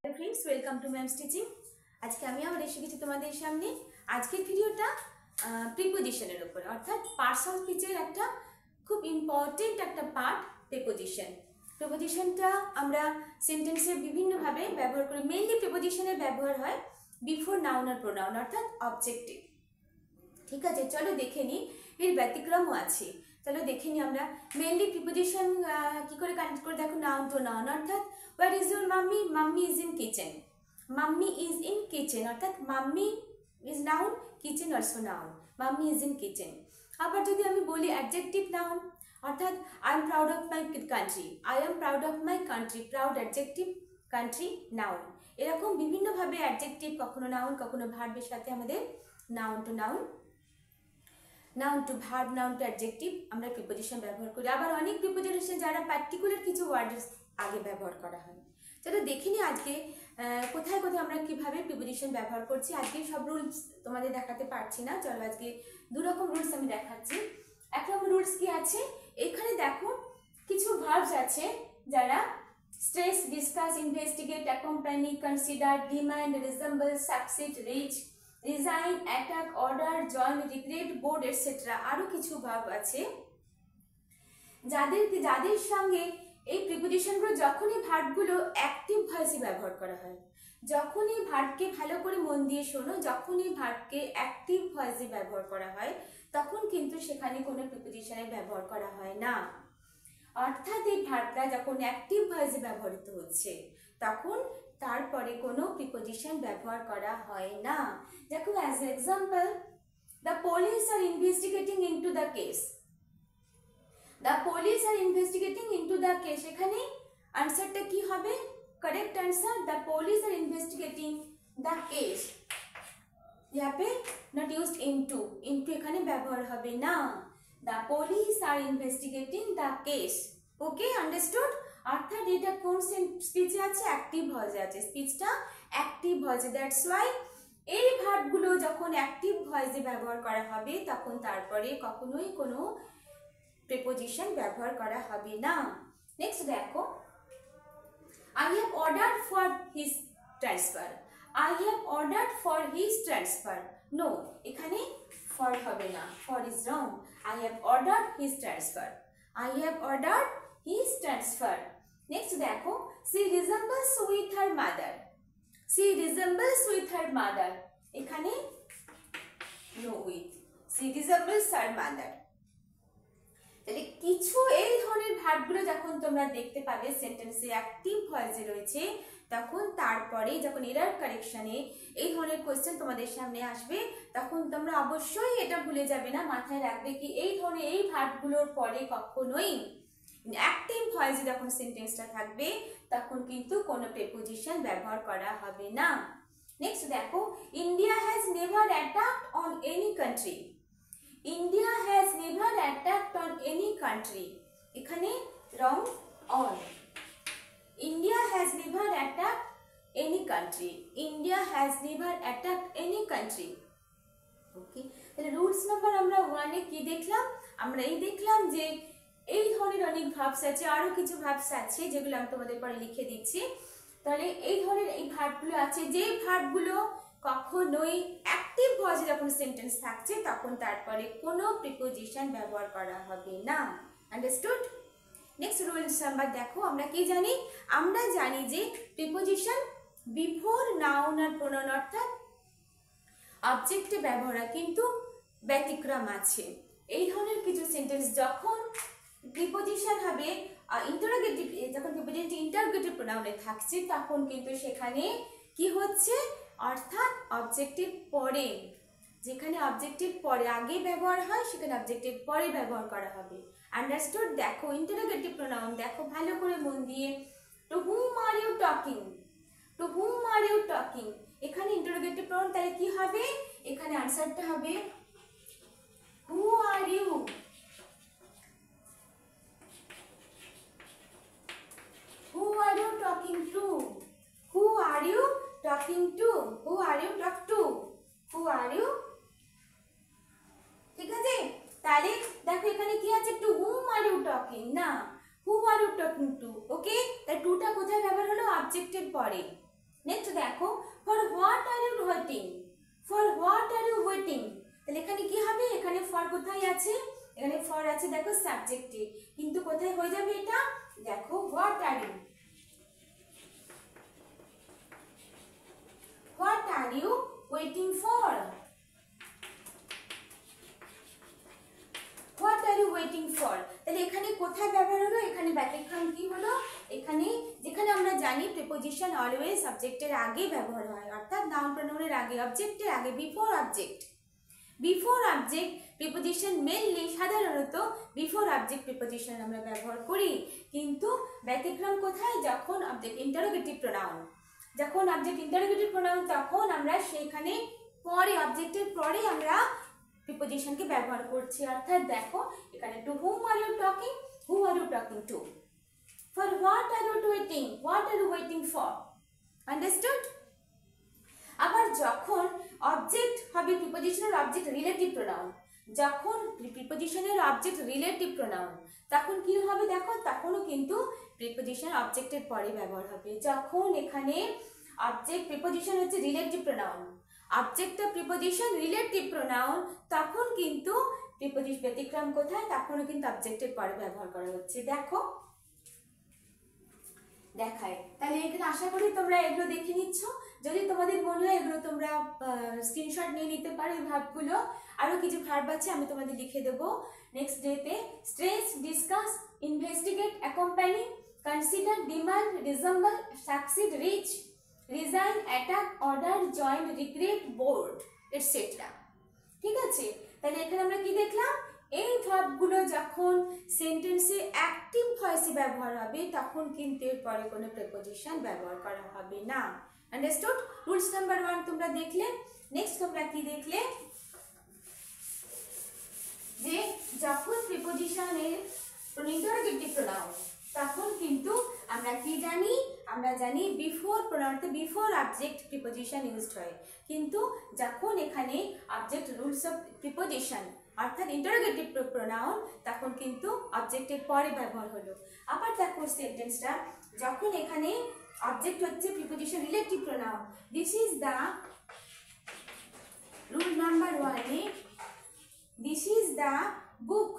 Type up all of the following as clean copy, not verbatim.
Friends welcome to ma'am stitching. आज के आमी आबार एसे गेছি তোমাদের সামনে। আজকের ভিডিওটা প্রিপোজিশনের উপর, অর্থাৎ পার্টস অফ স্পিচের একটা খুব ইম্পর্টেন্ট একটা পার্ট প্রিপোজিশন। প্রিপোজিশনটা আমরা সেন্টেন্সে বিভিন্নভাবে ব্যবহার করি। মেইনলি প্রিপোজিশনের ব্যবহার হয় বিফোর নাউন আর প্রোনাউন, অর্থাৎ অবজেক্টিভ। ঠিক আছে, চলো দেখে নিই। এর ব্যতিক্রমও আছে, চলো দেখে নিই আমরা। মেইনলি প্রিপোজিশন কি করে কানেক্ট করে দেখো, নাউন টু নাউন, অর্থাৎ where is your mummy, mummy is in kitchen, mummy is in kitchen, অর্থাৎ mummy is noun, kitchen also noun, mummy is in kitchen. আবার যদি আমি বলি অ্যাডজেক্টিভ নাউন, অর্থাৎ I am proud of my country, I am proud of my country, proud adjective, country noun. এরকম বিভিন্নভাবে adjective কখনো noun কখনো ভার্বের সাথে আমাদের noun to noun, noun to verb, noun to adjective আমরা প্রিপোজিশন ব্যবহার করি। আবার অনেক প্রিপোজিশন যারা পার্টিকুলার কিছু ওয়ার্ড আগে ব্যবহার করা হয়। চলো দেখে নিই আজকে কোথায় কোথায় আমরা কিভাবে প্রিপোজিশন ব্যবহার করছি। আজকে সব রুলস তোমাদের দেখাতে পারছি না, চলো আজকে দু রকম রুলস আমি দেখাচ্ছি। এক রকম রুলস কি আছে, এখানে দেখো কিছু ভার্বস আছে যারা stress, discuss, investigate, accompany, consider, demand, resemble, succeed, reach, resign, attack, order, join, regret, board etcetera. আরও কিছু ভার্ব আছে যাদের সঙ্গে এই প্রিপোজিশনগুলো যখনই ভার্বগুলো অ্যাক্টিভ ভয়েসে ব্যবহার করা হয়, যখনই ভার্বকে ভালো করে মন দিয়ে শোনো, যখনই ভার্বকে অ্যাক্টিভ ভয়েসে ব্যবহার করা হয় তখন কিন্তু সেখানে কোনো প্রিপোজিশনের ব্যবহার করা হয় না। অর্থাৎ এই ভার্বটা যখন অ্যাক্টিভ ভয়েসে ব্যবহৃত হচ্ছে তখন তারপরে কোনো প্রিপোজিশন ব্যবহার করা হয় না। দেখো as example, the police are investigating into the case, the police are investigating into the case, এখানে আনসারটা কি হবে? Correct answer the police are investigating the case. यहाँ पे नॉट यूज्ड इनटू, इनटू এখানে ব্যবহার হবে না। the police are investigating the case। Okay, understood? অর্থাৎ এটা কোন স্পিচে আছে? অ্যাক্টিভ ভয়েসে আছে, স্পিচটা অ্যাক্টিভ ভয়েসে। দ্যাটস ওয়াই এই ভার্বগুলো যখন অ্যাক্টিভ ভয়েসে ব্যবহার করা হবে তখন তারপরে কখনোই কোনো প্রিপোজিশন ব্যবহার করা হবে না। নেক্সট দেখো, I have ordered for his transfer, I have ordered for his transfer। No, এখানে for হবে না, for is wrong। I have ordered his transfer, I have ordered his transfer। Next দেখো, she resembles with her mother, she resembles with her mother, এখানে no with, she resembles her mother। তাহলে কিছু এই ধরনের ভার্বগুলো যখন তোমরা দেখতে পাবে সেন্টেন্সে অ্যাক্টিভ ভয়েসে রয়েছে তখন তারপরে যখন এরার কারেকশনে এই ধরনের কোয়েশ্চেন তোমাদের সামনে আসবে তখন তোমরা অবশ্যই এটা ভুলে যাবে না, মাথায় রাখবে কি এই ধরনের এই ভার্বগুলোর পরে কখনোই অ্যাক্টিভ ভয়েসে যখন সেন্টেন্সটা থাকবে তখন কিন্তু কোনো প্রিপোজিশন ব্যবহার করা হবে না। নেক্সট দেখো, India has never attacked on any country, India has never attacked on any country, এখানে wrong on, India has never attacked any country, India has never attacked any country। ওকে, তাহলে রুলস নাম্বার আমরা 1 এ কি দেখলাম? আমরা এই দেখলাম যে এই ধরনের অনেক ভার্বস আছে, আরো কিছু ভার্বস আছে যেগুলো আমি তোমাদের পরে লিখে দিচ্ছি। তাহলে এই ধরনের এই ভার্বগুলো আছে, যে ভার্বগুলো কখনোই অ্যাক্টিভ ভয়েসে যখন সেন্টেন্স থাকছে তখন তারপরে কোনো প্রিপোজিশন ব্যবহার করা হবে না। আন্ডারস্টুড? নেক্সট রুলস নাম্বার দেখো, আমরা কি জানি? আমরা জানি যে প্রিপোজিশন বিফোর নাউন আর প্রোনাউন অর্থাৎ অবজেক্টে ব্যবহার হয়, কিন্তু ব্যতিক্রম আছে। এই ধরনের কিছু সেন্টেন্স যখন প্রিপোজিশন হবে ইন্টারোগেটিভ, যখন প্রিপোজিশনটি ইন্টারোগেটিভ প্রোনাউনে থাকছে তখন কিন্তু সেখানে কি হচ্ছে? অর্থাৎ অবজেক্টিভ পরে, যেখানে অবজেক্টিভ পরে আগে ব্যবহার হয় সেখানে অবজেক্টিভ পরে ব্যবহার করা হবে। আন্ডারস্টুড? দেখো ইন্টারোগেটিভ প্রোনাউন দেখো ভালো করে মন দিয়ে, to whom are you talking, to whom are you talking, এখানে ইন্টারোগেটিভ প্রোনাউন, তাহলে কি হবে? এখানে আনসারটা হবে who are you, who are you talking to, who are you talking to, who are you talk to, who are you। ঠিক আছে, তাহলে দেখো এখানে কি আছে? to whom are you talking, না who are you talking to। ওকে, তাই টুটা কোথায় ব্যবহার হলো? অবজেক্টের পরে। নেক্সট দেখো for what are you waiting, for what are you waiting, তাহলে এখানে কি হবে, এখানে ফর কোথায় আছে, এখানে ফর আছে দেখো সাবজেক্টে, কিন্তু কোথায় হয়ে যাবে এটা, দেখো what are you, what are you waiting for, what are you waiting for, তাহলে এখানে কোথায় ব্যবহার হলো, এখানে ব্যতিক্রম কি হলো, এখানে যেখানে আমরা জানি প্রিপোজিশন অলওয়েজ সাবজেক্টের আগে ব্যবহার হয়, অর্থাৎ নাউন প্রোনাউনের আগে, অবজেক্টের আগে, before object, before object preposition mainly সাধারণত বিফোর অবজেক্ট প্রিপোজিশন আমরা ব্যবহার করি, কিন্তু ব্যতিক্রম কোথায়, যখন অবজেক্ট ইন্টারোগেটিভ প্রোনাউন, যখন অবজেক্ট ইন্টারোগেটিভ প্রোনাউন তখন আমরা সেখানে পরে অবজেক্টের পরে আমরা প্রিপোজিশনকে ব্যবহার করছি, অর্থাৎ দেখো এখানে to whom are you talking, who are you talking to, for what are you waiting, what are you waiting for, understood. আবার যখন অবজেক্ট হবে প্রিপোজিশনের অবজেক্ট রিলেটিভ প্রোনাউন, যখন প্রিপোজিশনের অবজেক্ট রিলেটিভ প্রোনাউন তখন কি হবে দেখো, তখনও কিন্তু প্রিপোজিশন অবজেক্টের পরে ব্যবহার হবে, যখন এখানে অবজেক্ট প্রিপোজিশন হচ্ছে রিলেটিভ প্রোনাউন, অবজেক্টটা প্রিপোজিশন রিলেটিভ প্রোনাউন, তখন কিন্তু প্রিপোজিশন ব্যতিক্রম কোথায়, তখনও কিন্তু অবজেক্টের পরে ব্যবহার করা হচ্ছে, দেখো দেখায়। তাহলে এখানে আশা করি তোমরা এগুলো দেখে নিচ্ছ, যদি তোমাদের মনে হয় এগুলো তোমরা স্ক্রিনশট নিয়ে নিতে পারো এই ভার্বগুলো, আরও কিছু ভার্ব আছে আমি তোমাদের লিখে দেবো নেক্সট ডেতে, stress, discuss, investigate, accompany, consider, demand, resemble, succeed, reach, resign, attack, order, join, regret, board etcetera. ঠিক আছে, তাহলে এখানে আমরা কি দেখলাম, এই ভার্বগুলো যখন সেন্টেন্সে অ্যাক্টিভ ভয়েসে ব্যবহার হবে তখন কিন্তু এর পরে কোনো প্রিপোজিশন ব্যবহার করা হবে না, আন্ডারস্টুড। রুলস নাম্বার 1 তোমরা দেখলে। নেক্সট তোমরা কি দেখলে, যে যখন প্রিপোজিশনের ইন্টারোগেটিভ প্রোনাউন তখন কিন্তু আমরা কি জানি, আমরা জানি বিফোর প্রোনাউনতে বিফোর অবজেক্ট প্রিপোজিশন ইউজড হয়, কিন্তু যখন এখানে অবজেক্ট রুলস অফ প্রিপোজিশন অর্থাৎ ইন্টারোগেটিভ প্রোনাউন তখন কিন্তু অবজেক্টের পরে ব্যবহার হলো। আবার দেখো সেন্টেন্সটা, যখন এখানে অবজেক্ট হচ্ছে preposition relative pronoun, this is the rule number 1 A, this is the book,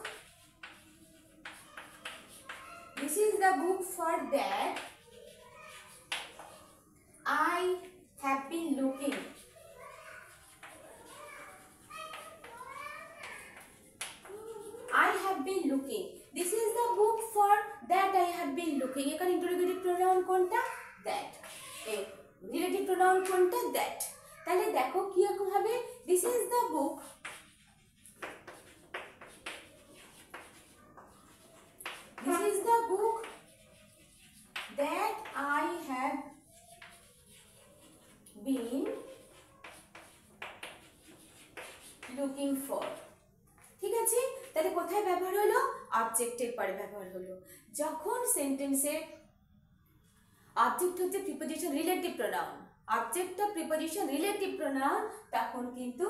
this is the book for that I have been looking, I have been looking, this is the book for that I have been looking, এখানে interrogative pronoun কোনটা, that, এই relative pronoun কোনটা, that, তাহলে দেখো কি রকম হবে, this is the book, this is the book that I have been looking for, ঠিক আছে। তাহলে কোথায় ব্যবহার হলো, অবজেক্টের পরে ব্যবহার হলো, যখন সেন্টেন্সে অবজেক্ট হচ্ছে প্রিপোজিশন রিলেটিভ প্রোনাউন, অবজেক্টটা প্রিপোজিশন রিলেটিভ প্রোনাউন তখন কিন্তু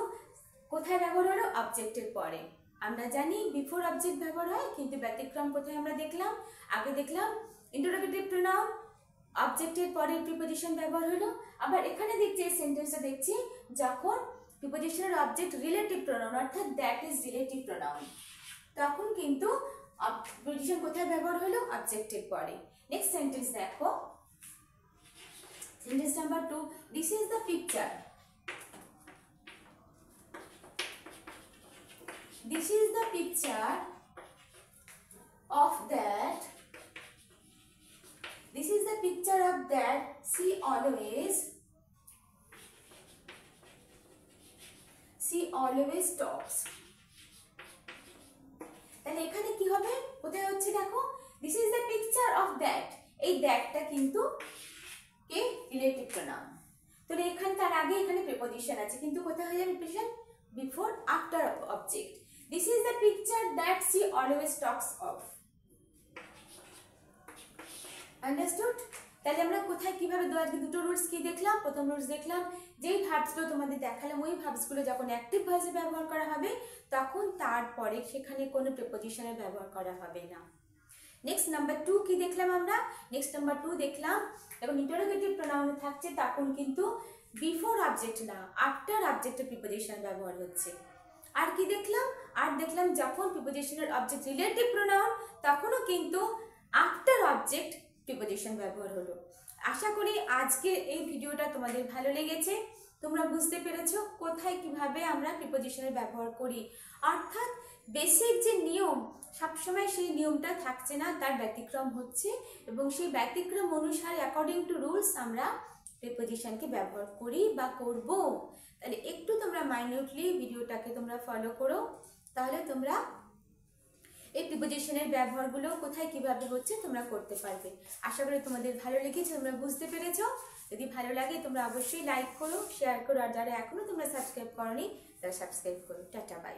কোথায় ব্যবহার হলো, অবজেক্টের পরে। আমরা জানি বিফোর অবজেক্ট ব্যবহার হয়, কিন্তু ব্যতিক্রম কোথায় আমরা দেখলাম, আগে দেখলাম ইন্টারোগেটিভ প্রোনাউন অবজেক্টের পরে প্রিপোজিশন ব্যবহার হলো, আবার এখানে দেখছি এই সেন্টেন্সে দেখছি যখন প্রিপোজিশনের অবজেক্ট রিলেটিভ প্রোনাউন অর্থাৎ দ্যাট ইজ রিলেটিভ প্রোনাউন তখন কিন্তু প্রিপোজিশন কোথায় ব্যবহার হলো, অবজেক্টের পরে। নেক্সট সেন্টেন্স দেখো, sentence number 2, this is the picture, this is the picture of that, this is the picture of that she always talks, তাহলে এখানে কি হবে, কোথায় হচ্ছে দেখো, this is the picture of that, এই দ্যাটটা কিন্তু কে রিলেটিভ প্রোনাউন, তাহলে এখানে তার আগে এখানে প্রিপোজিশন আছে, কিন্তু কোথায় হয়ে যাবে preposition, before after object, this is the picture that she always talks of, understood. তাহলে আমরা কোথায় কিভাবে দুটো রুলস কি দেখলাম, প্রথম রুলস দেখলাম যেই ভার্বসগুলো তোমাদের দেখালাম ওই ভার্বসগুলো যখন অ্যাক্টিভ ভয়েসে ব্যবহার করা হবে তখন তারপরে সেখানে কোনো প্রিপোজিশনের ব্যবহার করা হবে না। নেক্সট নাম্বার 2 কি দেখলাম আমরা? নেক্সট নাম্বার 2 দেখলাম এখন ইন্টারোগেটিভ প্রোনাউন থাকছে তখন কিন্তু বিফোর অবজেক্ট না আফটার অবজেক্টের প্রিপোজিশন ব্যবহার হচ্ছে। আর কি দেখলাম? আর দেখলাম যখন প্রিপোজিশনের অবজেক্ট রিলেটিভ প্রোনাউন তখনও কিন্তু আফটার অবজেক্ট প্রিপোজিশন ব্যবহার হলো। আশা করি আজকের এই ভিডিওটা তোমাদের ভালো লেগেছে, তোমরা বুঝতে পেরেছো কোথায় কিভাবে আমরা প্রিপোজিশনের ব্যবহার করি। অর্থাৎ বেসিক যে নিয়ম সবসময় সেই নিয়মটা থাকছে না, তার ব্যতিক্রম হচ্ছে এবং সেই ব্যতিক্রম অনুসারে অ্যাকর্ডিং টু রুলস আমরা প্রিপোজিশনকে ব্যবহার করি বা করব। তাহলে একটু তোমরা মাইনিউটলি ভিডিওটাকে তোমরা ফলো করো, তাহলে তোমরা এই প্রিপোজিশনের ব্যবহারগুলো কোথায় কিভাবে হচ্ছে তোমরা করতে পারবে। আশা করি তোমাদের ভালো লেগেছে, তোমরা বুঝতে পেরেছো। যদি ভালো লাগে তোমরা অবশ্যই লাইক করো, শেয়ার করো, আর যারা এখনো তোমরা সাবস্ক্রাইব করোনি তারা সাবস্ক্রাইব করো। Tata, by.